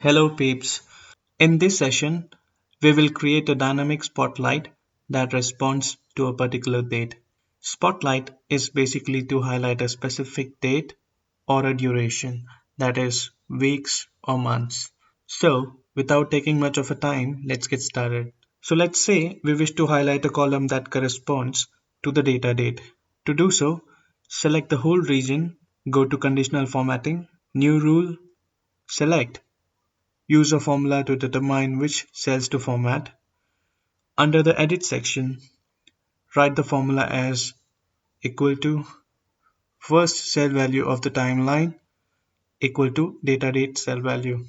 Hello peeps. In this session, we will create a dynamic spotlight that responds to a particular date. Spotlight is basically to highlight a specific date or a duration, that is, weeks or months. So, without taking much of a time, let's get started. So, let's say we wish to highlight a column that corresponds to the data date. To do so, select the whole region, go to Conditional Formatting, New Rule, select Use a formula to determine which cells to format. Under the Edit section, write the formula as equal to first cell value of the timeline equal to data date cell value.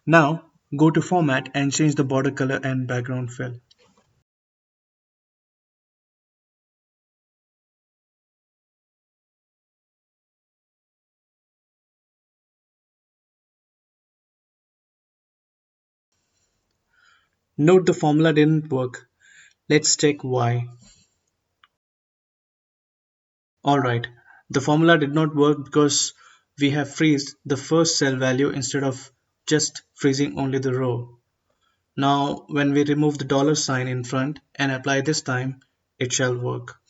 Now, go to Format and change the border color and background fill. Note the formula didn't work. Let's check why. Alright, the formula did not work because we have freezed the first cell value instead of just freezing only the row. Now, when we remove the dollar sign in front and apply this time, it shall work.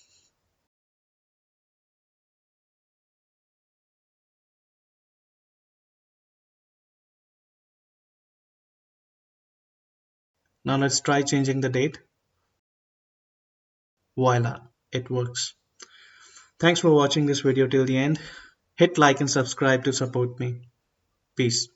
Now let's try changing the date. Voila, it works. Thanks for watching this video till the end. Hit like and subscribe to support me. Peace.